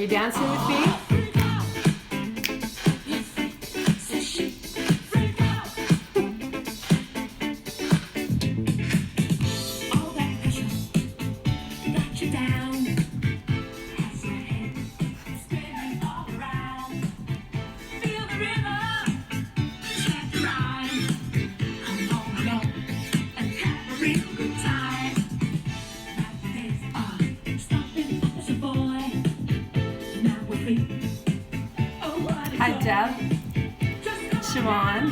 you dancing with me? Hi, Deb. Siobhan.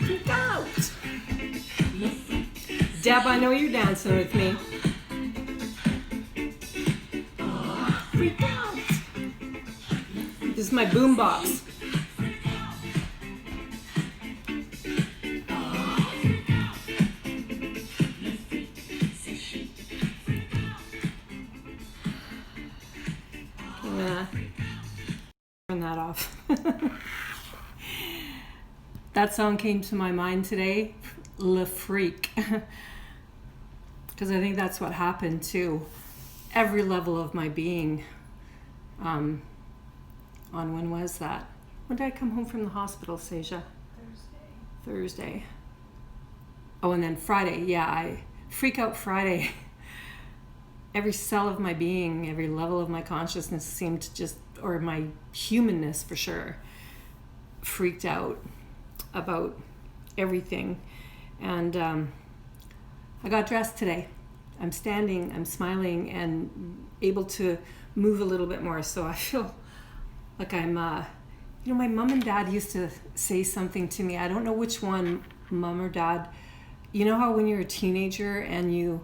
Freak out. Deb, I know you're dancing with me. Freak out. This is my boombox. Turn that off. That song came to my mind today, Le Freak, because I think that's what happened to every level of my being. On when was that? When did I come home from the hospital, Seja? Thursday. Oh, and then Friday. Yeah, I freak out Friday. Every cell of my being, every level of my consciousness seemed to just, or my humanness for sure, freaked out about everything. And I got dressed today. I'm standing, I'm smiling, and able to move a little bit more. So I feel like I'm, my mom and dad used to say something to me. I don't know which one, mom or dad. You know how when you're a teenager and you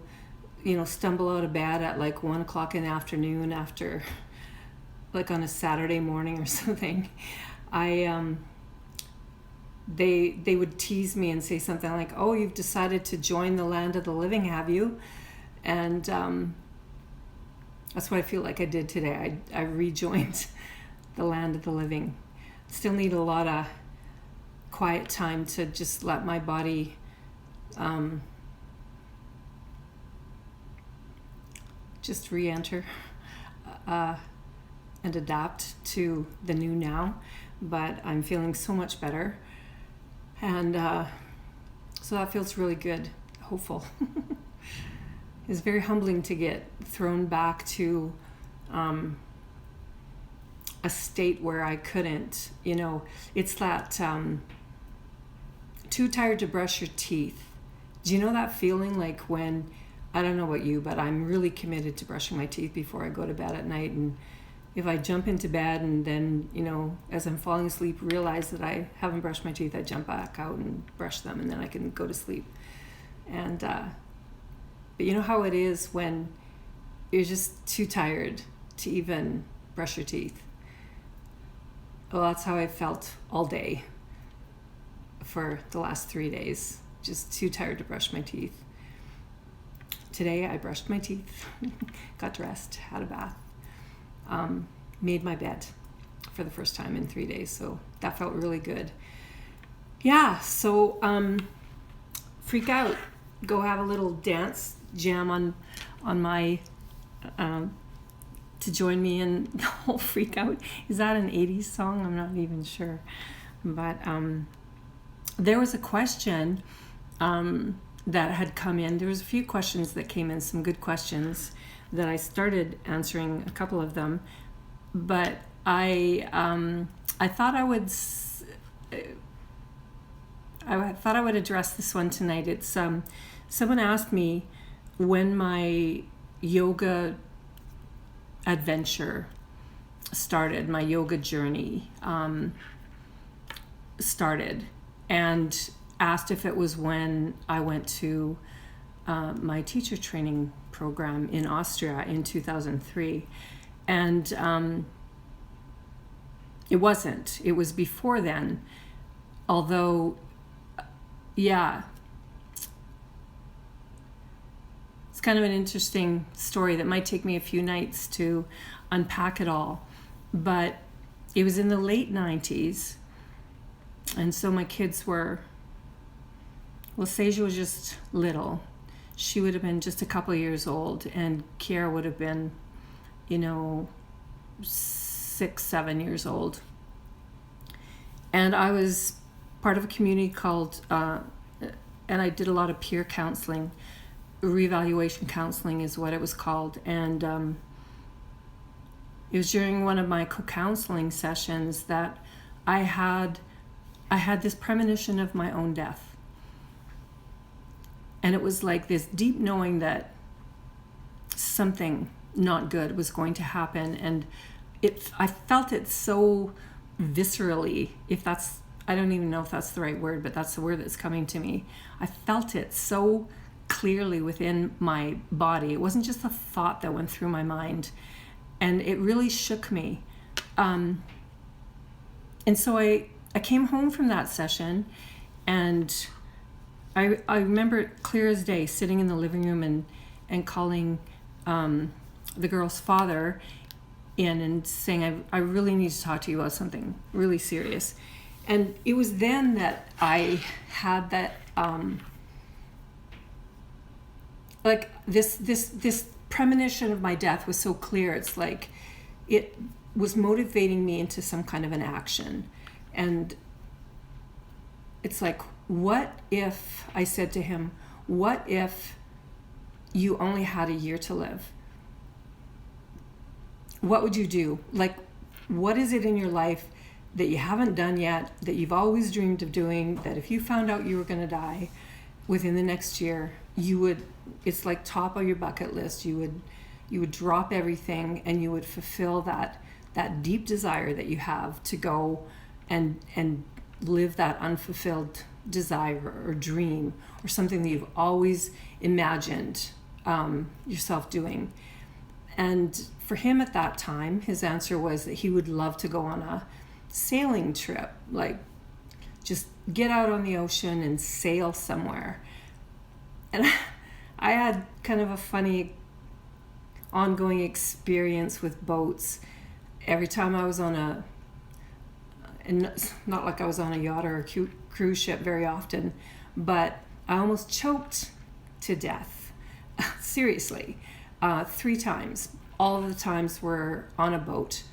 stumble out of bed at like 1 o'clock in the afternoon after, like on a Saturday morning or something, they would tease me and say something like, "Oh, you've decided to join the land of the living, have you?" And that's what I feel like I did today. I rejoined the land of the living. Still need a lot of quiet time to just let my body just re-enter and adapt to the new now, but I'm feeling so much better, and so that feels really good, hopeful. It's very humbling to get thrown back to a state where I couldn't, it's that too tired to brush your teeth. Do you know that feeling, like when, I don't know about you, but I'm really committed to brushing my teeth before I go to bed at night. And if I jump into bed and then, as I'm falling asleep, realize that I haven't brushed my teeth, I jump back out and brush them, and then I can go to sleep. And, but you know how it is when you're just too tired to even brush your teeth? Well, that's how I felt all day for the last 3 days. Just too tired to brush my teeth. Today I brushed my teeth, got dressed, had a bath, made my bed for the first time in 3 days. So that felt really good. Yeah, so freak out. Go have a little dance jam on my, to join me in the whole freak out. Is that an 80s song? I'm not even sure. But there was a question that had come in. There was a few questions that came in, some good questions that I started answering a couple of them, but I thought I would address this one tonight. It's someone asked me when my yoga adventure started, my yoga journey started, and asked if it was when I went to my teacher training program in Austria in 2003. And it wasn't. It was before then. Although, yeah, it's kind of an interesting story that might take me a few nights to unpack it all. But it was in the late 90s. And so my kids were, well, Seja was just little. she would have been just a couple of years old, and Kiara would have been, 6, 7 years old. And I was part of a community called, and I did a lot of peer counseling. Reevaluation counseling is what it was called. And it was during one of my co-counseling sessions that I had this premonition of my own death. And it was like this deep knowing that something not good was going to happen. And I felt it so viscerally, I don't even know if that's the right word, but that's the word that's coming to me. I felt it so clearly within my body. It wasn't just a thought that went through my mind. And it really shook me. And so I came home from that session, and I remember it clear as day, sitting in the living room and calling the girl's father in and saying, I really need to talk to you about something really serious. And it was then that I had that, like this premonition of my death was so clear. It's like it was motivating me into some kind of an action. And it's like, what if, I said to him, what if you only had a year to live? What would you do? Like, what is it in your life that you haven't done yet, that you've always dreamed of doing, that if you found out you were going to die within the next year, it's like top of your bucket list, you would drop everything and you would fulfill that deep desire that you have to go and live that unfulfilled desire or dream or something that you've always imagined yourself doing. And for him at that time, his answer was that he would love to go on a sailing trip, like just get out on the ocean and sail somewhere. And I had kind of a funny ongoing experience with boats. Every time I was on and it's not like I was on a yacht or a cruise ship very often, but I almost choked to death. Seriously, 3 times. All of the times were on a boat.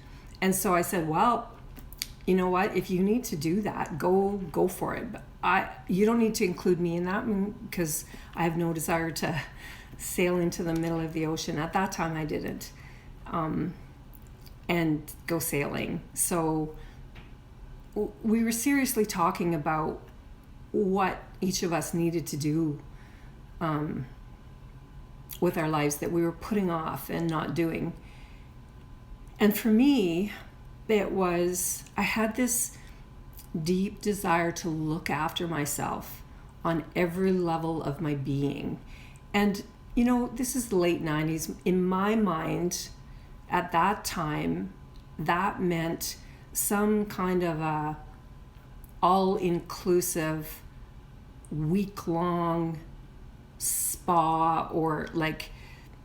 And so I said, well, you know what? If you need to do that, go for it. But you don't need to include me in that, because I have no desire to sail into the middle of the ocean. At that time, I didn't, and go sailing. So we were seriously talking about what each of us needed to do with our lives that we were putting off and not doing. And for me, I had this deep desire to look after myself on every level of my being. And, this is the late 90s. In my mind, at that time, that meant some kind of a all-inclusive, week-long spa, or like,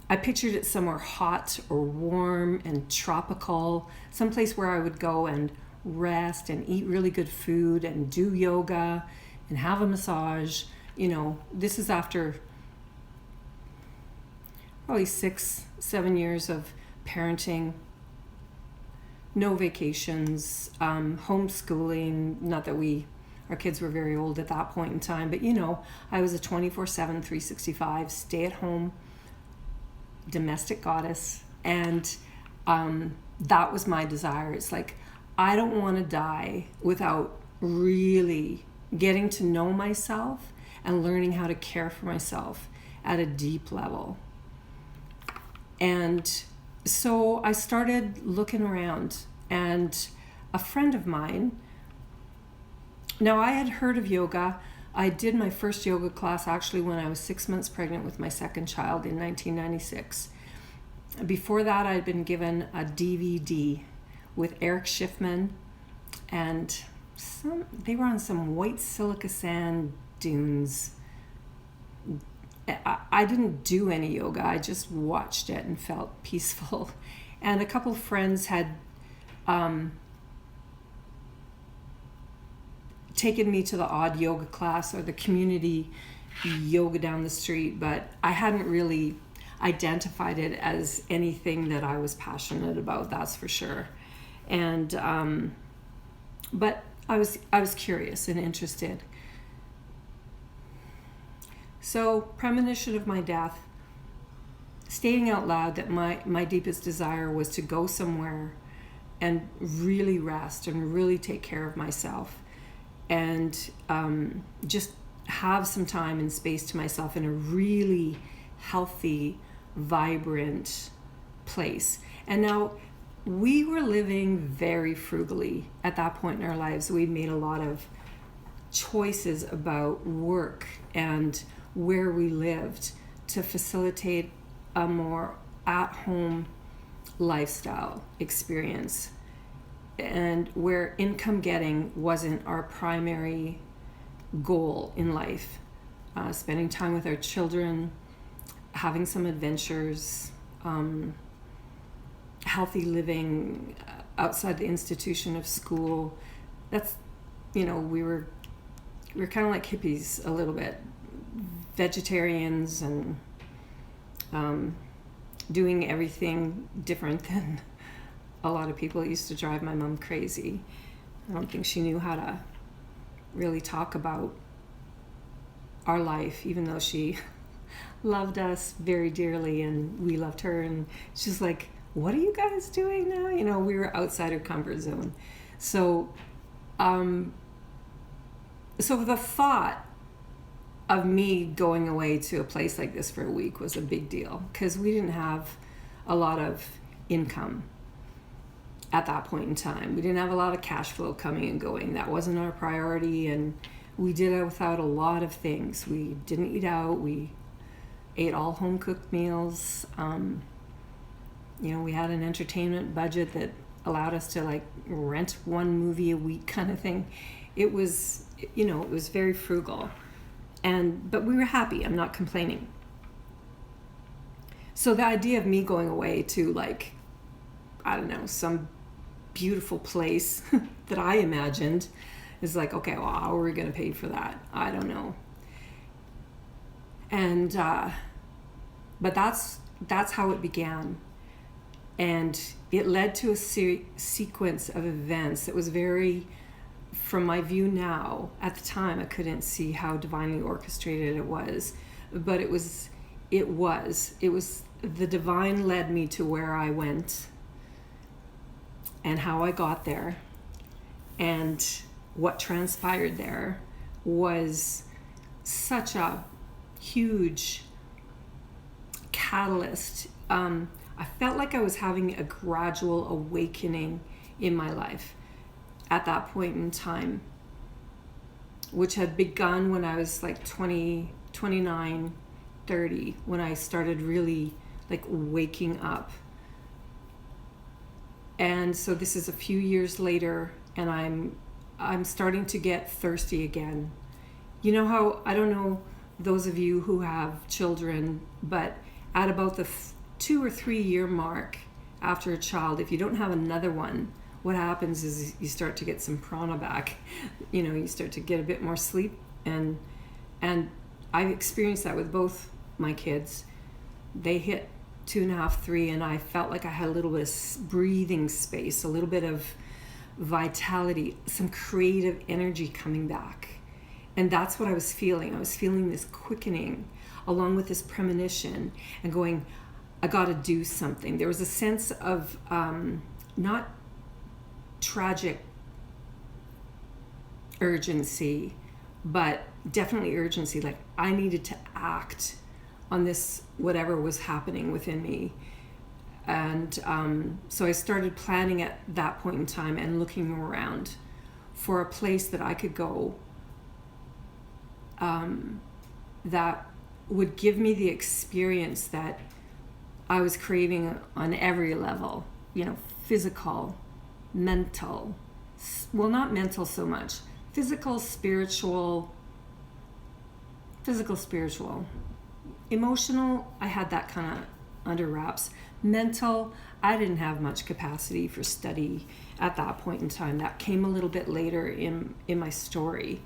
I pictured it somewhere hot or warm and tropical, someplace where I would go and rest and eat really good food and do yoga and have a massage. This is after probably 6, 7 years of parenting, no vacations, homeschooling, not that our kids were very old at that point in time, but I was a 24/7, 365 stay-at-home domestic goddess, and that was my desire. It's like, I don't want to die without really getting to know myself and learning how to care for myself at a deep level. And so I started looking around, and a friend of mine, now I had heard of yoga. I did my first yoga class actually when I was 6 months pregnant with my second child in 1996. Before that, I'd been given a DVD with Eric Schiffman, and they were on some white silica sand dunes. I didn't do any yoga. I just watched it and felt peaceful. And a couple of friends had taken me to the odd yoga class or the community yoga down the street, but I hadn't really identified it as anything that I was passionate about, that's for sure. And but I was curious and interested. So, premonition of my death, stating out loud that my deepest desire was to go somewhere and really rest and really take care of myself, and just have some time and space to myself in a really healthy, vibrant place. And now, we were living very frugally at that point in our lives. We made a lot of choices about work and where we lived to facilitate a more at-home lifestyle experience, and where income getting wasn't our primary goal in life. Spending time with our children, having some adventures, healthy living outside the institution of school. That's, we were kind of like hippies a little bit, vegetarians, and doing everything different than a lot of people. It used to drive my mom crazy. I don't think she knew how to really talk about our life, even though she loved us very dearly and we loved her. And she's like, what are you guys doing now? We were outside our comfort zone. So, so the thought of me going away to a place like this for a week was a big deal, because we didn't have a lot of income at that point in time. We didn't have a lot of cash flow coming and going. That wasn't our priority, and we did it without a lot of things. We didn't eat out. We ate all home-cooked meals. We had an entertainment budget that allowed us to rent one movie a week kind of thing. It was, it was very frugal. But we were happy. I'm not complaining. So the idea of me going away to some beautiful place that I imagined is like, okay, well, how are we going to pay for that? I don't know. And, but that's how it began. And it led to a sequence of events that was very, from my view now, at the time I couldn't see how divinely orchestrated it was, but it was the divine led me to where I went and how I got there, and what transpired there was such a huge catalyst. I felt like I was having a gradual awakening in my life at that point in time, which had begun when I was 20, 29, 30, when I started really waking up. And so this is a few years later, and I'm starting to get thirsty again. You know how, I don't know those of you who have children, but at about the 2 or 3 year mark after a child, if you don't have another one, what happens is you start to get some prana back. You start to get a bit more sleep, and I've experienced that with both my kids. They hit 2.5, 3, and I felt like I had a little bit of breathing space, a little bit of vitality, some creative energy coming back. And that's what I was feeling. I was feeling this quickening along with this premonition and going, I got to do something. There was a sense of not tragic urgency, but definitely urgency. I needed to act on this, whatever was happening within me. And so I started planning at that point in time and looking around for a place that I could go that would give me the experience that I was craving on every level, physical, mental, well, not mental so much, physical, spiritual, emotional, I had that kind of under wraps. Mental, I didn't have much capacity for study at that point in time. That came a little bit later in my story.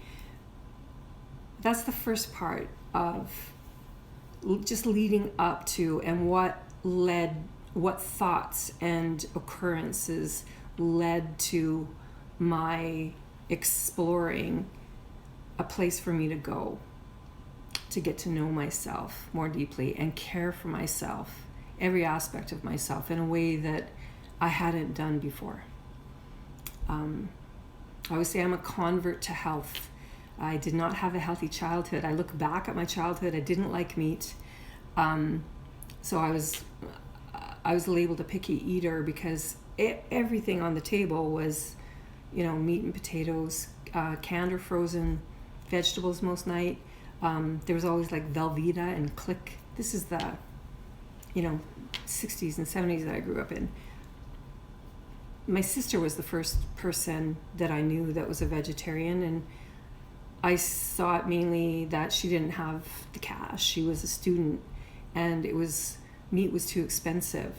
That's the first part. of just leading up to, and what thoughts and occurrences led to my exploring a place for me to go to get to know myself more deeply and care for myself, every aspect of myself, in a way that I hadn't done before. I would say I'm a convert to health. I did not have a healthy childhood. I look back at my childhood. I didn't like meat. So I was labeled a picky eater because everything on the table was, meat and potatoes, canned or frozen vegetables most night. There was always like Velveeta and Click. This is the, 60s and 70s that I grew up in. My sister was the first person that I knew that was a vegetarian, and I saw it mainly that she didn't have the cash. She was a student, and meat was too expensive.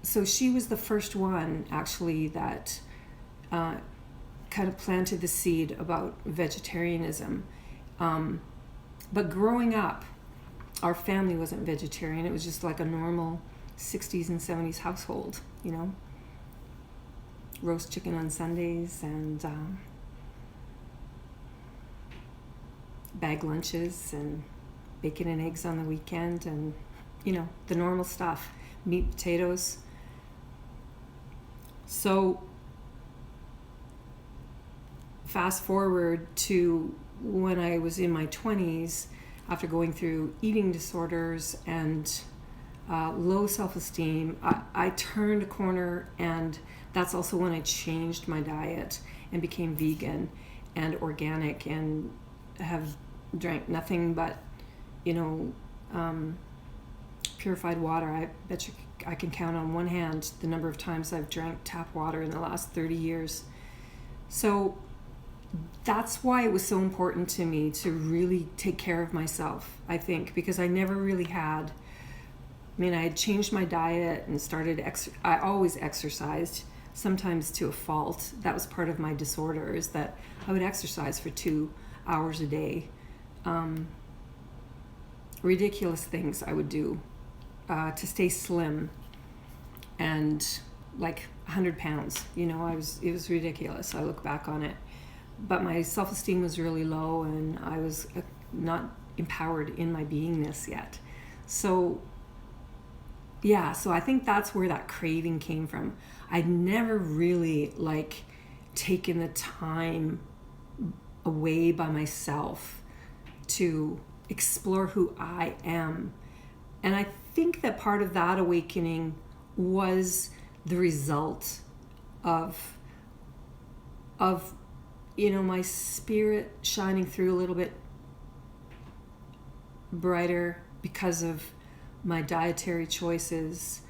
So she was the first one, actually, that kind of planted the seed about vegetarianism. But growing up, our family wasn't vegetarian. It was just like a normal 60s and 70s household, roast chicken on Sundays and bag lunches and bacon and eggs on the weekend, and the normal stuff, meat, potatoes. So fast forward to when I was in my 20s, after going through eating disorders and low self-esteem, I turned a corner, and that's also when I changed my diet and became vegan and organic, and have drank nothing but, purified water. I bet you I can count on one hand the number of times I've drank tap water in the last 30 years. So that's why it was so important to me to really take care of myself, I think, because I never really had. I had changed my diet and started I always exercised, sometimes to a fault. That was part of my disorder, is that I would exercise for 2 hours a day. Ridiculous things I would do to stay slim and like 100 pounds. It was ridiculous. I look back on it. But my self-esteem was really low, and I was not empowered in my beingness yet. So I think that's where that craving came from. I'd never really taken the time away by myself to explore who I am. And I think that part of that awakening was the result of my spirit shining through a little bit brighter because of my dietary choices.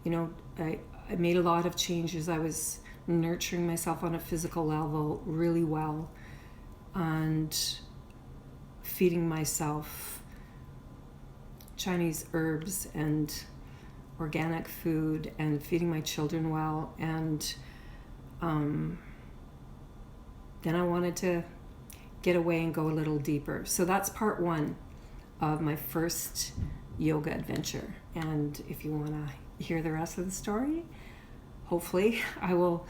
I made a lot of changes. I was nurturing myself on a physical level really well, and feeding myself Chinese herbs and organic food, and feeding my children well. And then I wanted to get away and go a little deeper. So that's part one of my first yoga adventure. And if you want to hear the rest of the story, hopefully I will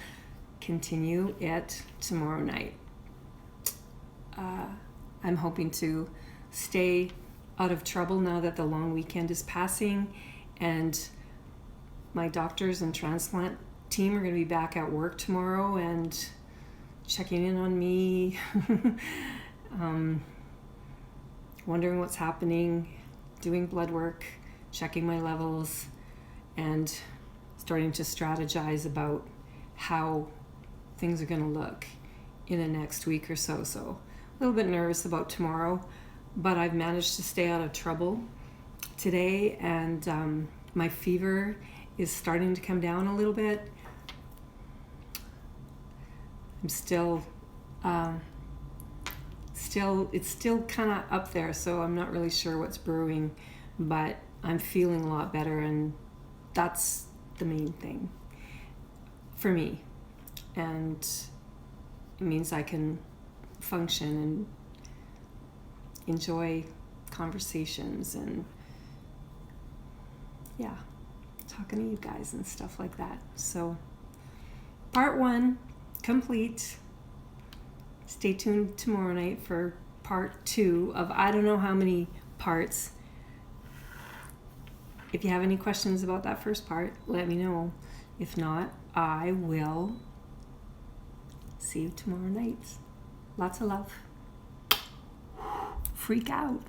continue it tomorrow night. I'm hoping to stay out of trouble now that the long weekend is passing, and my doctors and transplant team are going to be back at work tomorrow and checking in on me, wondering what's happening, doing blood work, checking my levels, and starting to strategize about how things are going to look in the next week or so. So a little bit nervous about tomorrow, but I've managed to stay out of trouble today, and my fever is starting to come down a little bit. I'm still it's still kind of up there, so I'm not really sure what's brewing, but I'm feeling a lot better, and that's the main thing for me. And it means I can function and enjoy conversations and talking to you guys and stuff like that. So part 1 complete. Stay tuned tomorrow night for part 2 of I don't know how many parts. If you have any questions about that first part, let me know. If not, I will see you tomorrow night. Lots of love. Freak out.